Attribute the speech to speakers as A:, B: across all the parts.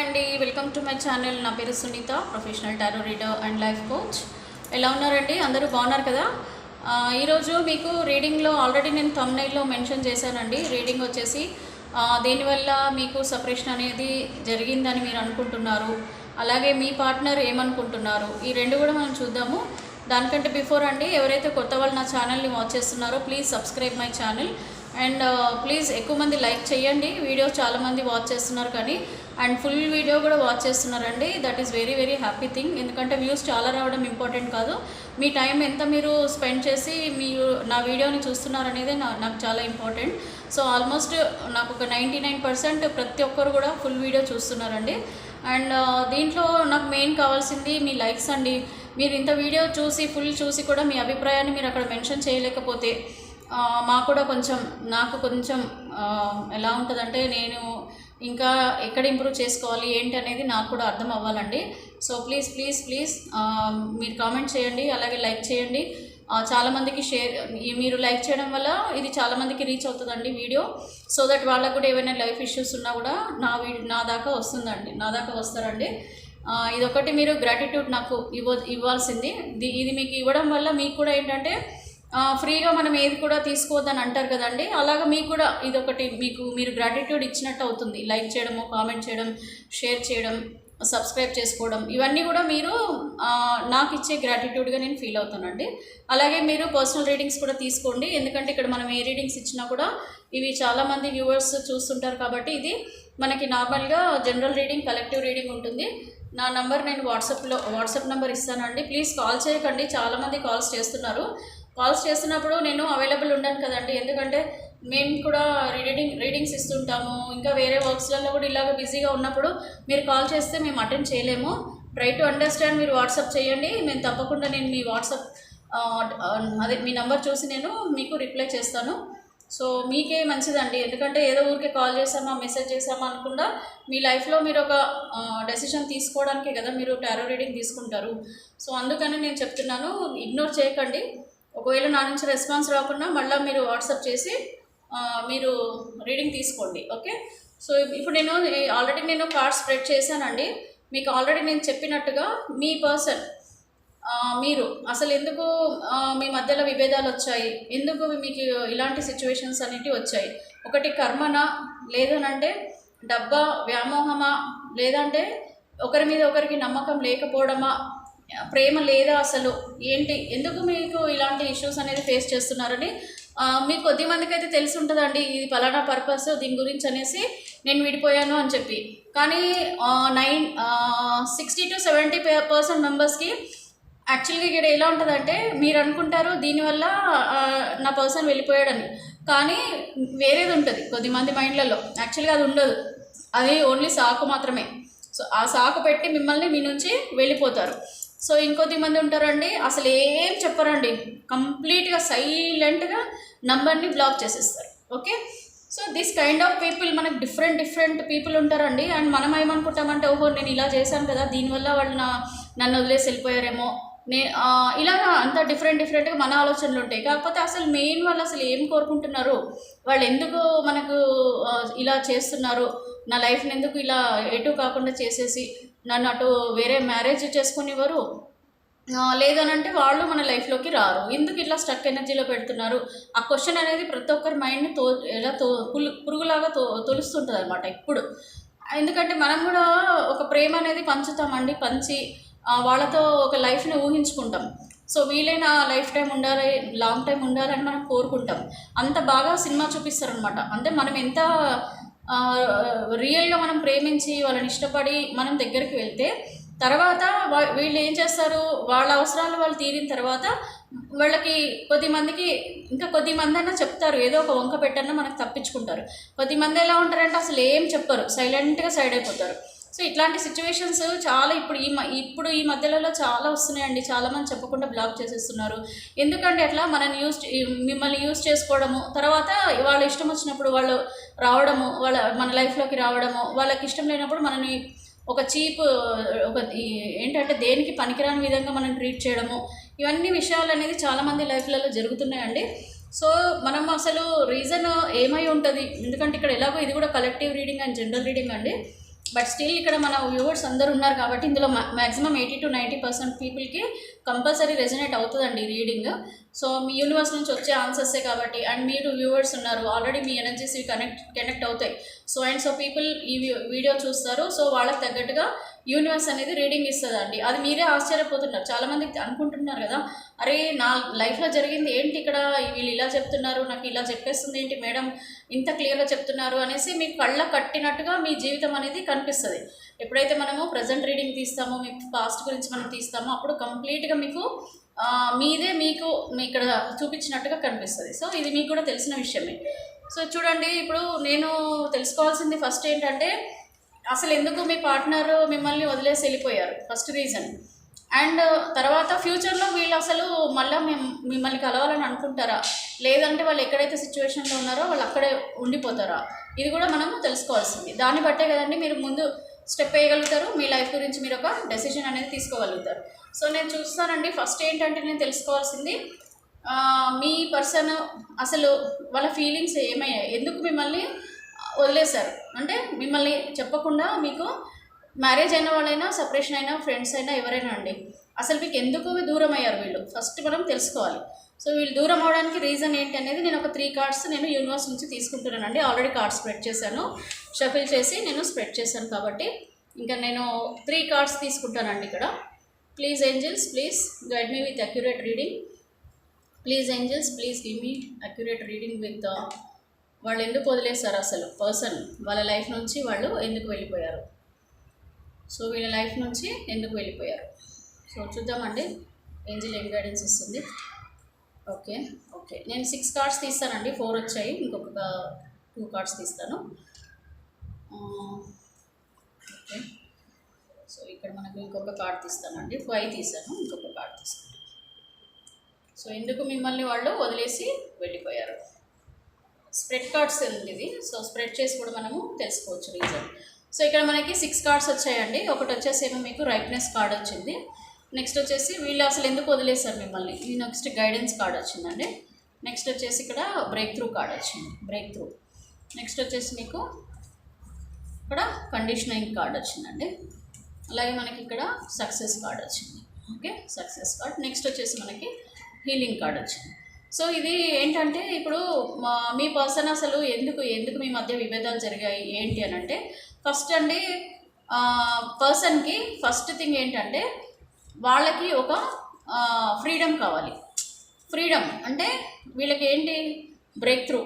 A: అండి, welcome to my channel. నా పేరు Sunitha, professional tarot reader and life coach. ఎలా ఉన్నారండి? అందరూ బాగున్నారు కదా? ఈరోజు మీకు రీడింగ్లో ఆల్రెడీ నేను థంబ్నెయిల్లో మెన్షన్ చేశానండి. రీడింగ్ వచ్చేసి దేనివల్ల మీకు సపరేషన్ అనేది జరిగిందని మీరు అనుకుంటున్నారు, అలాగే మీ పార్ట్నర్ ఏమనుకుంటున్నారు, ఈ రెండు కూడా మనం చూద్దాము. దానికంటే బిఫోర్ అండి, ఎవరైతే కొత్త వాళ్ళు నా ఛానల్ని వాచ్ చేస్తున్నారో please subscribe my channel and please ఎక్కువ మంది లైక్ చేయండి. వీడియో చాలామంది వాచ్ చేస్తున్నారు కానీ అండ్ ఫుల్ వీడియో కూడా వాచ్ చేస్తున్నారండి. That is very very happy thing. ఎందుకంటే వ్యూస్ చాలా రావడం ఇంపార్టెంట్ కాదు, మీ టైం ఎంత మీరు స్పెండ్ చేసి మీరు నా వీడియోని చూస్తున్నారనేది నాకు చాలా ఇంపార్టెంట్. సో ఆల్మోస్ట్ నాకు ఒక 99% ప్రతి ఒక్కరు కూడా ఫుల్ వీడియో చూస్తున్నారండి. అండ్ దీంట్లో నాకు మెయిన్ కావాల్సింది మీ లైక్స్ అండి. మీరు ఇంత వీడియో చూసి ఫుల్ చూసి కూడా మీ అభిప్రాయాన్ని మీరు అక్కడ మెన్షన్ చేయలేకపోతే నాకు కొంచెం ఎలా ఉంటుందంటే నేను ఇంకా ఎక్కడ ఇంప్రూవ్ చేసుకోవాలి ఏంటి అనేది నాకు కూడా అర్థం అవ్వాలండి. సో ప్లీజ్ ప్లీజ్ ప్లీజ్ మీరు కామెంట్ చేయండి, అలాగే లైక్ చేయండి. చాలామందికి మీరు లైక్ చేయడం వల్ల ఇది చాలామందికి రీచ్ అవుతుందండి వీడియో. సో దట్ వాళ్ళకు కూడా ఏమైనా లైఫ్ ఇష్యూస్ ఉన్నా కూడా నా దాకా వస్తారండి. ఇదొకటి మీరు గ్రాటిట్యూడ్ నాకు ఇవ్వాల్సింది. ఇది మీకు ఇవ్వడం వల్ల మీకు కూడా ఏంటంటే ఫ్రీగా మనం ఏది కూడా తీసుకోవద్దని అంటారు కదండి, అలాగా మీకు కూడా ఇదొకటి మీరు గ్రాటిట్యూడ్ ఇచ్చినట్టు అవుతుంది. లైక్ చేయడము, కామెంట్ చేయడం, షేర్ చేయడం, సబ్స్క్రైబ్ చేసుకోవడం, ఇవన్నీ కూడా మీరు నాకు ఇచ్చే గ్రాటిట్యూడ్గా నేను ఫీల్ అవుతానండి. అలాగే మీరు పర్సనల్ రీడింగ్స్ కూడా తీసుకోండి, ఎందుకంటే ఇక్కడ మనం ఏ రీడింగ్స్ ఇచ్చినా కూడా ఇవి చాలామంది వ్యూవర్స్ చూస్తుంటారు కాబట్టి ఇది మనకి నార్మల్గా జనరల్ రీడింగ్, కలెక్టివ్ రీడింగ్ ఉంటుంది. నా నంబర్ నేను వాట్సాప్ నెంబర్ ఇస్తానండి. ప్లీజ్ కాల్ చేయకండి, చాలామంది కాల్స్ చేస్తున్నప్పుడు నేను అవైలబుల్ ఉండను కదండి, ఎందుకంటే మేము కూడా రీడింగ్స్ ఇస్తుంటాము, ఇంకా వేరే వర్క్స్లలో కూడా ఇలాగ బిజీగా ఉన్నప్పుడు మీరు కాల్ చేస్తే మేము అటెండ్ చేయలేము. ట్రై టు అండర్స్టాండ్, మీరు వాట్సాప్ చేయండి, మేము తప్పకుండా నేను మీ వాట్సాప్ మీ నంబర్ చూసి నేను మీకు రిప్లై చేస్తాను. సో మీకే మంచిదండి, ఎందుకంటే ఏదో ఊరికే కాల్ చేసామా, మెసేజ్ చేసామా అనకుండా మీ లైఫ్లో మీరు ఒక డెసిషన్ తీసుకోవడానికే కదా మీరు టారో రీడింగ్ తీసుకుంటారు. సో అందుకని నేను చెప్తున్నాను, ఇగ్నోర్ చేయకండి. ఒకవేళ నా నుంచి రెస్పాన్స్ రాకుండా మళ్ళీ మీరు వాట్సాప్ చేసి మీరు రీడింగ్ తీసుకోండి, ఓకే? సో ఇప్పుడు ఆల్రెడీ నేను కార్డ్ స్ప్రెడ్ చేశానండి. మీకు ఆల్రెడీ నేను చెప్పినట్టుగా మీ పర్సన్ మీరు అసలు ఎందుకు మీ మధ్యలో విభేదాలు వచ్చాయి, ఎందుకు మీకు ఇలాంటి సిచ్యువేషన్స్ అనేటివి వచ్చాయి, ఒకటి కర్మనా, లేదనంటే డబ్బా, వ్యామోహమా, లేదంటే ఒకరి మీద ఒకరికి నమ్మకం లేకపోవడమా, ప్రేమ లేదా, అసలు ఏంటి, ఎందుకు మీకు ఇలాంటి ఇష్యూస్ అనేది ఫేస్ చేస్తున్నారని మీకు కొద్ది మందికి అయితే తెలిసి ఉంటుందండి. ఇది పలానా పర్పస్ దీని గురించి అనేసి నేను విడిపోయాను అని చెప్పి. కానీ 60 to 70% మెంబర్స్కి యాక్చువల్గా ఇక్కడ ఎలా ఉంటుందంటే మీరు అనుకుంటారు దీనివల్ల నా పర్సన్ వెళ్ళిపోయాడని, కానీ వేరేది ఉంటుంది కొద్దిమంది మైండ్లలో. యాక్చువల్గా అది ఉండదు, అది ఓన్లీ సాకు మాత్రమే. సో ఆ సాకు పెట్టి మిమ్మల్ని మీ నుంచి వెళ్ళిపోతారు. సో ఇంకొద్ది మంది ఉంటారండి, అసలు ఏం చెప్పరండి, కంప్లీట్గా సైలెంట్గా నంబర్ని బ్లాక్ చేసేస్తారు, okay? So this kind of people మనకు డిఫరెంట్ పీపుల్ ఉంటారండి. అండ్ మనం ఏమనుకుంటామంటే, ఓహో నేను ఇలా చేశాను కదా, దీనివల్ల వాళ్ళు నన్ను వదిలేసి వెళ్ళిపోయారేమో, ఇలాగా అంత డిఫరెంట్గా మన ఆలోచనలు ఉంటాయి. కాకపోతే అసలు మెయిన్ వాళ్ళు అసలు ఏం కోరుకుంటున్నారు, వాళ్ళు ఎందుకు మనకు ఇలా చేస్తున్నారు, నా లైఫ్ని ఎందుకు ఇలా ఎటు కాకుండా చేసేసి నన్ను అటు వేరే మ్యారేజ్ చేసుకునేవారు, లేదనంటే వాళ్ళు మన లైఫ్లోకి రారు, ఎందుకు ఇట్లా స్టక్ ఎనర్జీలో పెడుతున్నారు. ఆ క్వశ్చన్ అనేది ప్రతి ఒక్కరి మైండ్ని పురుగులాగా తొలుస్తుంటుంది అనమాట ఇప్పుడు. ఎందుకంటే మనం కూడా ఒక ప్రేమ అనేది పంచుతామండి, పంచి వాళ్ళతో ఒక లైఫ్ని ఊహించుకుంటాం. సో వీలైన లైఫ్ టైం ఉండాలి, లాంగ్ టైం ఉండాలని మనం కోరుకుంటాం. అంత బాగా సినిమా చూపిస్తారనమాట. అంటే మనం ఎంత రియల్గా మనం ప్రేమించి వాళ్ళని ఇష్టపడి మనం దగ్గరికి వెళ్తే తర్వాత వీళ్ళు ఏం చేస్తారు, వాళ్ళ అవసరాలు వాళ్ళు తీరిన తర్వాత వాళ్ళకి కొద్దిమంది అన్నా చెప్తారు, ఏదో ఒక వంక పెట్టన్నా మనకు తప్పించుకుంటారు. కొద్దిమంది ఎలా ఉంటారంటే అసలు ఏం చెప్పరు, సైలెంట్గా సైడ్ అయిపోతారు. సో ఇట్లాంటి సిచ్యువేషన్స్ చాలా ఇప్పుడు ఈ మధ్యలో చాలా వస్తున్నాయండి. చాలామంది చెప్పకుండా బ్లాక్ చేసేస్తున్నారు. ఎందుకంటే అట్లా మిమ్మల్ని యూజ్ చేసుకోవడము, తర్వాత వాళ్ళ ఇష్టం వచ్చినప్పుడు వాళ్ళు రావడము, మన లైఫ్లోకి రావడము, వాళ్ళకి ఇష్టం లేనప్పుడు మనని ఒక ఏంటంటే దేనికి పనికిరాని విధంగా మనం ట్రీట్ చేయడము, ఇవన్నీ విషయాలు అనేది చాలామంది లైఫ్లలో జరుగుతున్నాయండి. సో మనం అసలు రీజన్ ఏమై ఉంటుంది, ఎందుకంటే ఇక్కడ ఎలాగో ఇది కూడా collective reading and general reading అండి. బట్ స్టిల్ ఇక్కడ మన వ్యూవర్స్ అందరు ఉన్నారు కాబట్టి ఇందులో మ్యాక్సిమం 80 to 90% పీపుల్కి కంపల్సరీ రెజనేట్ అవుతుందండి రీడింగ్. సో మీ యూనివర్స్ నుంచి వచ్చే ఆన్సర్సే కాబట్టి, అండ్ మీరు వ్యూవర్స్ ఉన్నారు ఆల్రెడీ, మీ ఎనర్జీస్ కనెక్ట్ అవుతాయి. సో పీపుల్ ఈ వీడియో చూస్తారు. సో వాళ్ళకి తగ్గట్టుగా యూనివర్స్ అనేది రీడింగ్ ఇస్తుందండి. అది మీరే ఆశ్చర్యపోతున్నారు. చాలామంది అనుకుంటున్నారు కదా, అరే నా లైఫ్లో జరిగింది ఏంటి, ఇక్కడ వీళ్ళు ఇలా చెప్తున్నారు, నాకు ఇలా చెప్పేస్తుంది ఏంటి మేడం, ఇంత క్లియర్గా చెప్తున్నారు అనేసి మీకు కళ్ళ కట్టినట్టుగా మీ జీవితం అనేది కనిపిస్తుంది. ఎప్పుడైతే మనము ప్రజెంట్ రీడింగ్ తీస్తామో, మీ పాస్ట్ గురించి మనం తీస్తామో, అప్పుడు కంప్లీట్గా మీకు మీదే మీకు ఇక్కడ చూపించినట్టుగా కనిపిస్తుంది. సో ఇది మీకు కూడా తెలిసిన విషయమే. సో చూడండి, ఇప్పుడు నేను తెలుసుకోవాల్సింది ఫస్ట్ ఏంటంటే, అసలు ఎందుకు మీ పార్ట్నర్ మిమ్మల్ని వదిలేసి వెళ్ళిపోయారు, ఫస్ట్ రీజన్. అండ్ తర్వాత ఫ్యూచర్లో వీళ్ళు అసలు మళ్ళీ మిమ్మల్ని కలవాలని అనుకుంటారా, లేదంటే వాళ్ళు ఎక్కడైతే సిచ్యువేషన్లో ఉన్నారో వాళ్ళు అక్కడే ఉండిపోతారా, ఇది కూడా మనం తెలుసుకోవాల్సింది. దాన్ని బట్టే కదండి మీరు ముందు స్టెప్ వేయగలుగుతారు, మీ లైఫ్ గురించి మీరు ఒక డెసిషన్ అనేది తీసుకోగలుగుతారు. సో నేను చూస్తానండి, ఫస్ట్ ఏంటంటే నేను తెలుసుకోవాల్సింది, మీ పర్సన్ అసలు వాళ్ళ ఫీలింగ్స్ ఏమయ్యాయి, ఎందుకు మిమ్మల్ని వదిలేశారు, అంటే మిమ్మల్ని చెప్పకుండా, మీకు మ్యారేజ్ అయిన వాళ్ళైనా, సపరేషన్ అయినా, ఫ్రెండ్స్ అయినా, ఎవరైనా అండి, అసలు మీకు ఎందుకు దూరం అయ్యారు వీళ్ళు, ఫస్ట్ మనం తెలుసుకోవాలి. సో వీళ్ళు దూరం అవడానికి రీజన్ ఏంటి అనేది నేను ఒక 3 కార్డ్స్ నేను యూనివర్స్ నుంచి తీసుకుంటున్నానండి. ఆల్రెడీ కార్డ్స్ స్ప్రెడ్ చేశాను, షఫిల్ చేసి నేను స్ప్రెడ్ చేశాను కాబట్టి ఇంకా నేను 3 కార్డ్స్ తీసుకుంటానండి ఇక్కడ. Please angels, please guide me with accurate reading. Please angels, please give me accurate reading with వాళ్ళు ఎందుకు వదిలేశారు, అసలు పర్సన్ వాళ్ళ లైఫ్ నుంచి వాళ్ళు ఎందుకు వెళ్ళిపోయారు, సో వీళ్ళ లైఫ్ నుంచి ఎందుకు వెళ్ళిపోయారు. సో చూద్దామండి ఏంజల్ ఏం గైడెన్స్ ఇస్తుంది. ఓకే, నేను 6 కార్డ్స్ తీస్తానండి, 4 వచ్చాయి, ఇంకొక 2 కార్డ్స్ తీస్తాను. ఓకే, సో ఇక్కడ మనకు ఇంకొక కార్డ్ తీస్తానండి, 5 తీసాను, ఇంకొక కార్డ్ తీస్తాను. సో ఎందుకు మిమ్మల్ని వాళ్ళు వదిలేసి వెళ్ళిపోయారు, స్ప్రెడ్ కార్డ్స్ ఉంది ఇది. సో స్ప్రెడ్ చేసి కూడా మనము తెలుసుకోవచ్చు రీజన్. సో ఇక్కడ మనకి 6 కార్డ్స్ వచ్చాయండి. ఒకటి వచ్చేసి ఏమో మీకు రైప్నెస్ కార్డ్ వచ్చింది, నెక్స్ట్ వచ్చేసి వీళ్ళు అసలు ఎందుకు వదిలేశారు మిమ్మల్ని, ఈ నెక్స్ట్ గైడెన్స్ కార్డ్ వచ్చిందండి. నెక్స్ట్ వచ్చేసి ఇక్కడ బ్రేక్ త్రూ కార్డ్ వచ్చింది, బ్రేక్ త్రూ. నెక్స్ట్ వచ్చేసి మీకు ఇక్కడ కండిషనింగ్ కార్డ్ వచ్చిందండి. అలాగే మనకి ఇక్కడ సక్సెస్ కార్డ్ వచ్చింది. Okay, success card. నెక్స్ట్ వచ్చేసి మనకి హీలింగ్ కార్డ్ వచ్చింది. సో ఇది ఏంటంటే, ఇప్పుడు మీ పర్సన్ అసలు ఎందుకు మీ మధ్య విభేదాలు జరిగాయి ఏంటి అని అంటే, ఫస్ట్ అండి పర్సన్కి ఫస్ట్ థింగ్ ఏంటంటే, వాళ్ళకి ఒక ఫ్రీడమ్ కావాలి. ఫ్రీడమ్ అంటే వీళ్ళకి ఏంటి, బ్రేక్ త్రూ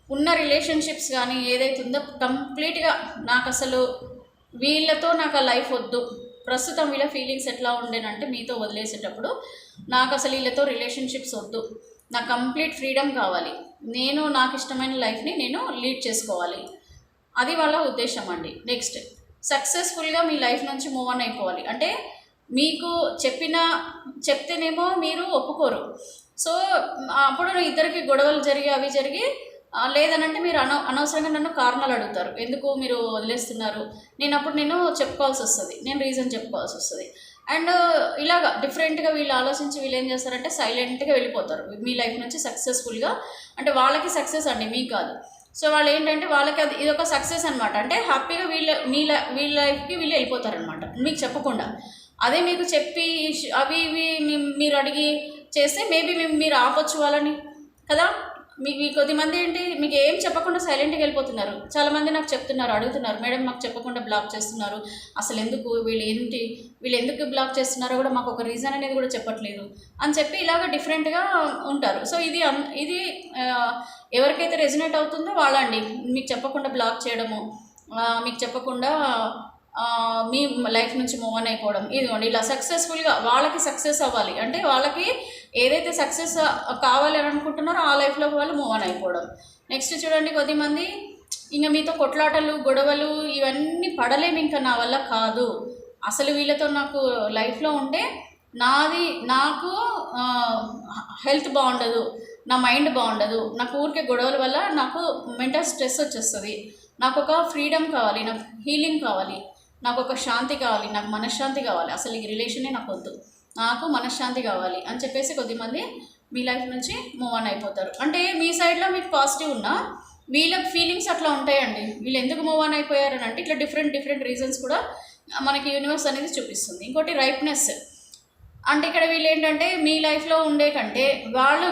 A: ఉన్న రిలేషన్షిప్స్ కానీ ఏదైతే ఉందో కంప్లీట్గా నాకు అసలు వీళ్ళతో నాకు ఆ లైఫ్ వద్దు, ప్రస్తుతం వీళ్ళ ఫీలింగ్స్ ఎట్లా ఉండేనంటే మీతో వదిలేసేటప్పుడు నాకు అసలు వీళ్ళతో రిలేషన్షిప్స్ వద్దు, నాకు కంప్లీట్ ఫ్రీడమ్ కావాలి, నేను నాకు ఇష్టమైన లైఫ్ని నేను లీడ్ చేసుకోవాలి, అది వాళ్ళ ఉద్దేశం అండి. నెక్స్ట్ సక్సెస్ఫుల్గా మీ లైఫ్ నుంచి మూవ్ ఆన్ అయిపోవాలి. అంటే మీకు చెప్తేనేమో మీరు ఒప్పుకోరు. సో అప్పుడు ఇద్దరికి గొడవలు అవి జరిగి లేదనంటే మీరు అనవసరంగా నన్ను కారణాలు అడుగుతారు, ఎందుకు మీరు వదిలేస్తున్నారు, నేను చెప్పుకోవాల్సి వస్తుంది, నేను రీజన్ చెప్పుకోవాల్సి వస్తుంది. అండ్ ఇలాగా డిఫరెంట్గా వీళ్ళు ఆలోచించి వీళ్ళు ఏం చేస్తారంటే సైలెంట్గా వెళ్ళిపోతారు మీ లైఫ్ నుంచి సక్సెస్ఫుల్గా. అంటే వాళ్ళకి సక్సెస్ అండి, మీకు కాదు. సో వాళ్ళు ఏంటంటే వాళ్ళకి అది ఇదొక సక్సెస్ అనమాట. అంటే హ్యాపీగా వీళ్ళ లైఫ్కి వీళ్ళు వెళ్ళిపోతారనమాట మీకు చెప్పకుండా. అదే మీకు చెప్పి అవి ఇవి మీరు అడిగి చేస్తే మేబీ మీరు ఆపొచ్చు వాళ్ళని కదా. మీకు కొద్దిమంది ఏంటి, మీకు ఏం చెప్పకుండా సైలెంట్గా వెళ్ళిపోతున్నారు. చాలామంది నాకు అడుగుతున్నారు, మేడం మాకు చెప్పకుండా బ్లాక్ చేస్తున్నారు, అసలు ఎందుకు వీళ్ళు ఎందుకు బ్లాక్ చేస్తున్నారో కూడా మాకు ఒక రీజన్ అనేది కూడా చెప్పట్లేదు అని చెప్పి ఇలాగ డిఫరెంట్గా ఉంటారు. సో ఇది ఎవరికైతే రెజినేట్ అవుతుందో వాళ్ళండి, మీకు చెప్పకుండా బ్లాక్ చేయడము, మీకు చెప్పకుండా మీ లైఫ్ నుంచి మూవ్ ఆన్ అయిపోవడం, ఇదిగోండి ఇలా సక్సెస్ఫుల్గా వాళ్ళకి సక్సెస్ అవ్వాలి. అంటే వాళ్ళకి ఏదైతే సక్సెస్ కావాలి అని అనుకుంటున్నారో ఆ లైఫ్లో వాళ్ళు మూవ్ ఆన్ అయిపోవడం. నెక్స్ట్ చూడండి, కొద్దిమంది ఇంకా మీతో కొట్లాటలు గొడవలు ఇవన్నీ పడలేము, ఇంకా నా వల్ల కాదు, అసలు వీళ్ళతో నాకు లైఫ్లో ఉంటే నాకు హెల్త్ బాగుండదు, నా మైండ్ బాగుండదు, నాకు ఊరికే గొడవల వల్ల నాకు మెంటల్ స్ట్రెస్ వచ్చేస్తుంది, నాకు ఒక ఫ్రీడమ్ కావాలి, నాకు హీలింగ్ కావాలి, నాకు ఒక శాంతి కావాలి, నాకు మనశ్శాంతి కావాలి, అసలు ఈ రిలేషనే నాకు వద్దు, నాకు మనశ్శాంతి కావాలి అని చెప్పేసి కొద్దిమంది మీ లైఫ్ నుంచి మూవ్ ఆన్ అయిపోతారు. అంటే మీ సైడ్లో మీకు పాజిటివ్ ఉన్నా వీళ్ళ ఫీలింగ్స్ అట్లా ఉంటాయండి. వీళ్ళు ఎందుకు మూవ్ ఆన్ అయిపోయారని అంటే ఇట్లా డిఫరెంట్ రీజన్స్ కూడా మనకి యూనివర్స్ అనేది చూపిస్తుంది. ఇంకోటి రైప్నెస్ అంటే ఇక్కడ వీళ్ళు ఏంటంటే మీ లైఫ్లో ఉండే కంటే వాళ్ళు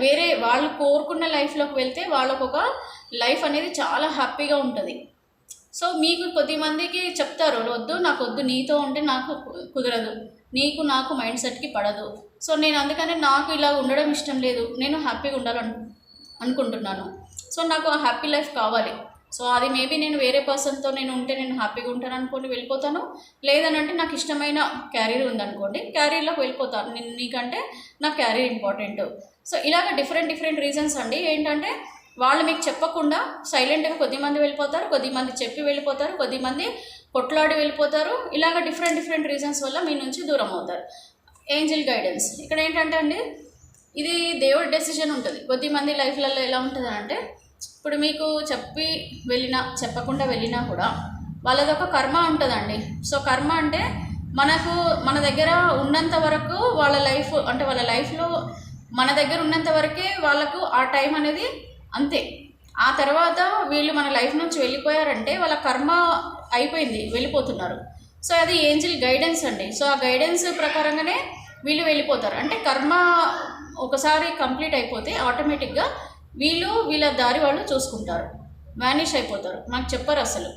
A: వేరే వాళ్ళు కోరుకున్న లైఫ్లోకి వెళ్తే వాళ్ళకు ఒక లైఫ్ అనేది చాలా హ్యాపీగా ఉంటుంది. సో మీకు కొద్దిమందికి చెప్తారు వద్దు, నాకు వద్దు, నీతో ఉంటే నాకు కుదరదు, నాకు మైండ్ సెట్కి పడదు. సో నేను అందుకనే నాకు ఇలా ఉండడం ఇష్టం లేదు, నేను హ్యాపీగా అనుకుంటున్నాను. సో నాకు ఆ హ్యాపీ లైఫ్ కావాలి. సో అది మేబీ నేను వేరే పర్సన్తో నేను ఉంటే నేను హ్యాపీగా ఉంటాను అనుకోండి, వెళ్ళిపోతాను. లేదనంటే నాకు ఇష్టమైన క్యారీర్ ఉందనుకోండి, క్యారీర్లోకి వెళ్ళిపోతాను. నీకంటే నాకు క్యారీర్ ఇంపార్టెంట్. సో ఇలాగ డిఫరెంట్ రీజన్స్ అండి. ఏంటంటే వాళ్ళు మీకు చెప్పకుండా సైలెంట్గా కొద్దిమంది వెళ్ళిపోతారు, కొద్దిమంది చెప్పి వెళ్ళిపోతారు, కొద్దిమంది కొట్లాడి వెళ్ళిపోతారు. ఇలాగ డిఫరెంట్ రీజన్స్ వల్ల మీ నుంచి దూరం అవుతారు. ఏంజల్ గైడెన్స్ ఇక్కడ ఏంటంటే అండి, ఇది దేవుడి డెసిషన్ ఉంటుంది. కొద్దిమంది లైఫ్లలో ఎలా ఉంటుంది అంటే, ఇప్పుడు మీకు చెప్పకుండా వెళ్ళినా కూడా వాళ్ళదొక కర్మ ఉంటుందండి. సో కర్మ అంటే మన దగ్గర ఉన్నంత వరకు వాళ్ళ లైఫ్ అంటే వాళ్ళ లైఫ్లో మన దగ్గర ఉన్నంత వరకే వాళ్ళకు ఆ టైం అనేది అంతే. ఆ తర్వాత వీళ్ళు మన లైఫ్ నుంచి వెళ్ళిపోయారంటే వాళ్ళ కర్మ అయిపోయింది, వెళ్ళిపోతున్నారు. సో అది ఏంజల్ గైడెన్స్ అండి. సో ఆ గైడెన్స్ ప్రకారంగానే వీళ్ళు వెళ్ళిపోతారు. అంటే కర్మ ఒకసారి కంప్లీట్ అయిపోతే ఆటోమేటిక్గా వీళ్ళ దారి వాళ్ళు చూసుకుంటారు, వ్యానిష్ అయిపోతారు, మనకు చెప్పరు అసలు.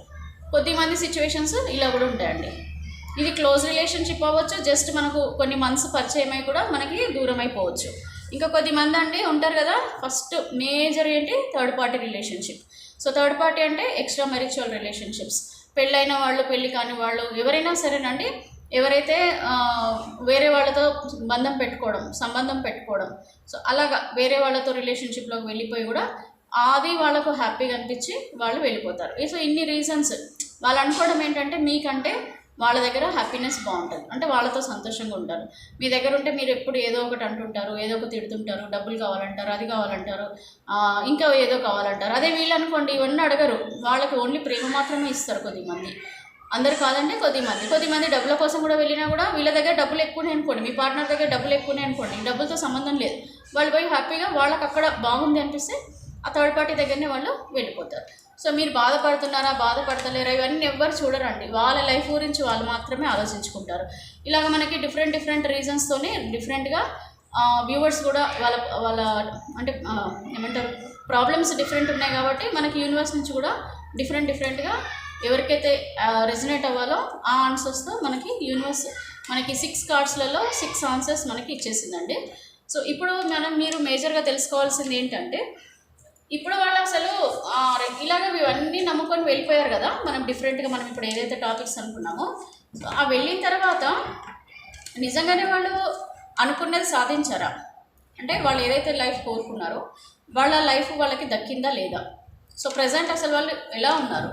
A: కొద్దిమంది సిచ్యువేషన్స్ ఇలా కూడా ఉంటాయండి. ఇది క్లోజ్ రిలేషన్షిప్ అవ్వచ్చు, జస్ట్ మనకు కొన్ని మంత్స్ పరిచయం అయి కూడా మనకి దూరం అయిపోవచ్చు. ఇంకా కొద్దిమంది అండి ఉంటారు కదా, ఫస్ట్ మేజర్ ఏంటి, third party relationship. So third party అంటే ఎక్స్ట్రా మ్యారిచువల్ రిలేషన్షిప్స్. పెళ్ళైన వాళ్ళు, పెళ్ళి కాని వాళ్ళు, ఎవరైనా సరేనండి, ఎవరైతే వేరే వాళ్ళతో సంబంధం పెట్టుకోవడం. సో అలాగా వేరే వాళ్ళతో రిలేషన్షిప్లోకి వెళ్ళిపోయి కూడా అది వాళ్ళకు హ్యాపీగా అనిపించి వాళ్ళు వెళ్ళిపోతారు. సో ఇన్ని రీజన్స్ వాళ్ళు అనుకోవడం ఏంటంటే, మీకంటే వాళ్ళ దగ్గర హ్యాపీనెస్ బాగుంటుంది, అంటే వాళ్ళతో సంతోషంగా ఉంటారు. మీ దగ్గర ఉంటే మీరు ఎప్పుడు ఏదో ఒకటి అంటుంటారు, ఏదో ఒకటి తిడుతుంటారు, డబ్బులు కావాలంటారు, అది కావాలంటారు, ఇంకా ఏదో కావాలంటారు. అదే వీళ్ళు అనుకోండి, ఇవన్నీ అడగరు, వాళ్ళకి ఓన్లీ ప్రేమ మాత్రమే ఇస్తారు. కొద్దిమంది, అందరు కాదంటే కొద్దిమంది డబ్బుల కోసం కూడా వెళ్ళినా కూడా వీళ్ళ దగ్గర డబ్బులు ఎక్కువనే అనుకోండి, మీ పార్ట్నర్ దగ్గర డబ్బులు ఎక్కువనే అనుకోండి, డబ్బులతో సంబంధం లేదు, వాళ్ళు పోయి హ్యాపీగా వాళ్ళకి అక్కడ బాగుంది అనిపిస్తే ఆ థర్డ్ పార్టీ దగ్గరనే వాళ్ళు వెళ్ళిపోతారు. సో మీరు బాధపడతలేరా, ఇవన్నీ ఎవ్వరు చూడరండి. వాళ్ళ లైఫ్ గురించి వాళ్ళు మాత్రమే ఆలోచించుకుంటారు. ఇలాగ మనకి డిఫరెంట్ రీజన్స్తోనే డిఫరెంట్గా వ్యూవర్స్ కూడా వాళ్ళ అంటే ఏమంటారు, ప్రాబ్లమ్స్ డిఫరెంట్ ఉన్నాయి కాబట్టి మనకి యూనివర్స్ నుంచి కూడా డిఫరెంట్గా ఎవరికైతే రెజనేట్ అవ్వాలో ఆ ఆన్సర్స్తో మనకి యూనివర్స్ మనకి 6 కార్డ్స్లలో 6 ఆన్సర్స్ మనకి ఇచ్చేసిందండి. సో ఇప్పుడు మీరు మేజర్గా తెలుసుకోవాల్సింది ఏంటంటే, ఇప్పుడు వాళ్ళు అసలు ఇలాగ ఇవన్నీ నమ్ముకొని వెళ్ళిపోయారు కదా, మనం డిఫరెంట్గా మనం ఇప్పుడు ఏదైతే టాపిక్స్ అనుకున్నామో, సో ఆ వెళ్ళిన తర్వాత నిజంగానే వాళ్ళు అనుకున్నది సాధించారా, అంటే వాళ్ళు ఏదైతే లైఫ్ కోరుకున్నారో వాళ్ళ లైఫ్ వాళ్ళకి దక్కిందా లేదా. సో ప్రజెంట్ అసలు వాళ్ళు ఎలా ఉన్నారు.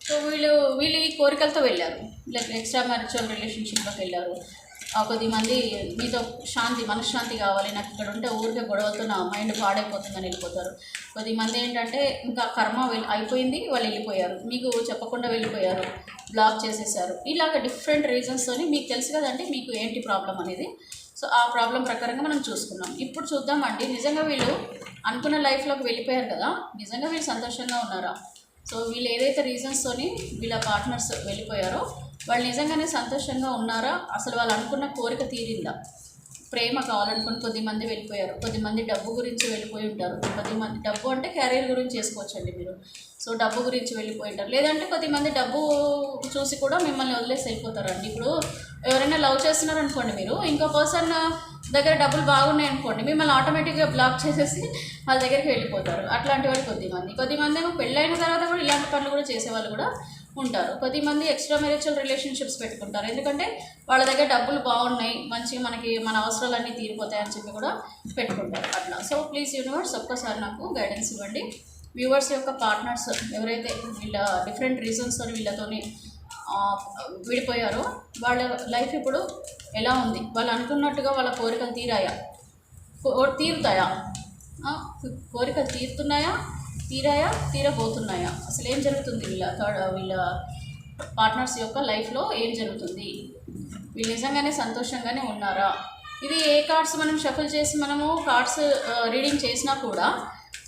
A: సో వీళ్ళు ఈ కోరికలతో వెళ్ళారు, లైక్ ఎక్స్ట్రా మ్యారిచువల్ రిలేషన్షిప్లోకి వెళ్ళారు. కొద్దిమంది మీతో మనశ్శాంతి కావాలి, నాకు ఇక్కడ ఉంటే ఊరికే గొడవలతో నా మైండ్ పాడైపోతుందని వెళ్ళిపోతారు. కొద్దిమంది ఏంటంటే ఇంకా కర్మ అయిపోయింది, వాళ్ళు వెళ్ళిపోయారు, మీకు చెప్పకుండా వెళ్ళిపోయారు, బ్లాక్ చేసేసారు. ఇలాగ డిఫరెంట్ రీజన్స్తోని మీకు తెలుసు కదండి మీకు ఏంటి ప్రాబ్లం అనేది. సో ఆ ప్రాబ్లం ప్రకారంగా మనం చూసుకున్నాం. ఇప్పుడు చూద్దామండి, నిజంగా వీళ్ళు అనుకున్న లైఫ్లోకి వెళ్ళిపోయారు కదా, నిజంగా వీళ్ళు సంతోషంగా ఉన్నారా. సో వీళ్ళు ఏదైతే రీజన్స్తోని వీళ్ళ పార్ట్నర్స్ వెళ్ళిపోయారో వాళ్ళు నిజంగానే సంతోషంగా ఉన్నారా, అసలు వాళ్ళు అనుకున్న కోరిక తీరిందా. ప్రేమ కావాలనుకుని కొద్దిమంది వెళ్ళిపోయారు, కొద్దిమంది డబ్బు గురించి వెళ్ళిపోయి ఉంటారు, కొద్దిమంది డబ్బు అంటే క్యారియర్ గురించి చేసుకోవచ్చండి మీరు. సో డబ్బు గురించి వెళ్ళిపోయి ఉంటారు, లేదంటే కొద్దిమంది డబ్బు చూసి కూడా మిమ్మల్ని వదిలేసి వెళ్ళిపోతారండి. ఇప్పుడు ఎవరైనా లవ్ చేస్తున్నారు అనుకోండి, మీరు ఇంకో పర్సన్ దగ్గర డబ్బులు బాగున్నాయి అనుకోండి, మిమ్మల్ని ఆటోమేటిక్గా బ్లాక్ చేసేసి వాళ్ళ దగ్గరికి వెళ్ళిపోతారు. అట్లాంటి వాళ్ళు కొద్దిమంది ఏమో పెళ్ళైన తర్వాత కూడా ఇలాంటి పనులు కూడా చేసేవాళ్ళు కూడా ఉంటారు. కొద్దిమంది ఎక్స్ట్రా మ్యారిచువల్ రిలేషన్షిప్స్ పెట్టుకుంటారు, ఎందుకంటే వాళ్ళ దగ్గర డబ్బులు బాగున్నాయి, మంచిగా మన అవసరాలన్నీ తీరిపోతాయని చెప్పి కూడా పెట్టుకుంటారు అట్లా. సో ప్లీజ్ యూనివర్స్ ఒక్కసారి నాకు గైడెన్స్ ఇవ్వండి. వ్యూవర్స్ యొక్క పార్ట్నర్స్ ఎవరైతే వీళ్ళ డిఫరెంట్ రీజన్స్తో వీళ్ళతోని విడిపోయారో వాళ్ళ లైఫ్ ఇప్పుడు ఎలా ఉంది, వాళ్ళు అనుకున్నట్టుగా వాళ్ళ కోరికలు తీరుతాయా, కోరికలు తీరబోతున్నాయా, అసలు ఏం జరుగుతుంది వీళ్ళ పార్ట్నర్స్ యొక్క లైఫ్లో ఏం జరుగుతుంది, వీళ్ళు నిజంగానే సంతోషంగానే ఉన్నారా. ఇది ఏ కార్డ్స్ మనం షఫుల్ చేసి మనము కార్డ్స్ రీడింగ్ చేసినా కూడా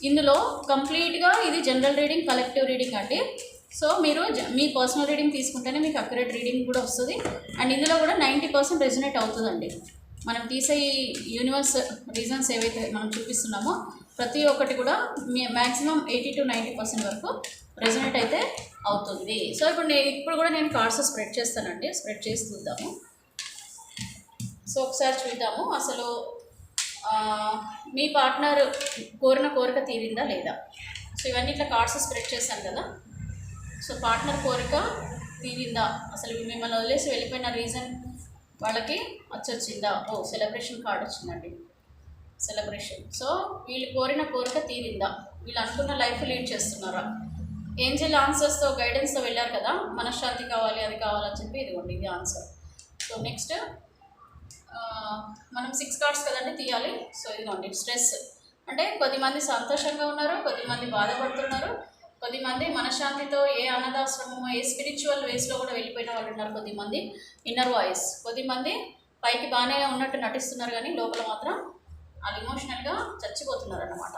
A: ఇందులో కంప్లీట్గా ఇది జనరల్ రీడింగ్, కలెక్టివ్ రీడింగ్ అండి. సో మీరు మీ పర్సనల్ రీడింగ్ తీసుకుంటేనే మీకు అక్యురేట్ రీడింగ్ కూడా వస్తుంది. అండ్ ఇందులో కూడా 90% రెజొనేట్ అవుతుందండి. మనం తీసే ఈ యూనివర్స్ రీజన్స్ ఏవైతే మనం చూపిస్తున్నామో ప్రతి ఒక్కటి కూడా మ్యాక్సిమం 80 to 90% వరకు రెజొనేట్ అయితే అవుతుంది. సో ఇప్పుడు కూడా నేను కార్డ్స్ స్ప్రెడ్ చేస్తానండి. స్ప్రెడ్ చేసి చూద్దాము. సో ఒకసారి చూద్దాము అసలు మీ పార్ట్నర్ కోరిన కోరిక తీరిందా లేదా. సో ఇవన్నీ ఇట్లా కార్డ్స్ స్ప్రెడ్ చేశాను కదా. సో పార్ట్నర్ కోరిక తీరిందా, అసలు మిమ్మల్ని వదిలేసి వెళ్ళిపోయిన రీజన్ వాళ్ళకి వచ్చిందా. సెలబ్రేషన్ కార్డ్ వచ్చిందండి, సెలబ్రేషన్. సో వీళ్ళు కోరిన కోరిక తీరిందా, వీళ్ళు అనుకున్న లైఫ్ లీడ్ చేస్తున్నారా. ఏంజెల్ ఆన్సర్స్తో గైడెన్స్తో వెళ్ళారు కదా, మనశ్శాంతి కావాలి అది కావాలని చెప్పి ఇదిగోండి ఇది ఆన్సర్. సో నెక్స్ట్ మనం 6 కార్డ్స్ కదండి తీయాలి. సో ఇదిగోండి స్ట్రెస్ అంటే కొద్దిమంది సంతోషంగా ఉన్నారు, కొద్దిమంది బాధపడుతున్నారు, కొద్దిమంది మనశ్శాంతితో ఏ అనాథాశ్రమమో ఏ స్పిరిచువల్ వేస్లో కూడా వెళ్ళిపోయిన వాళ్ళు ఉన్నారు. కొద్దిమంది ఇన్నర్ వాయిస్, కొద్దిమంది పైకి బాగానే ఉన్నట్టు నటిస్తున్నారు కానీ లోపల మాత్రం వాళ్ళు ఎమోషనల్గా చచ్చిపోతున్నారు అన్నమాట.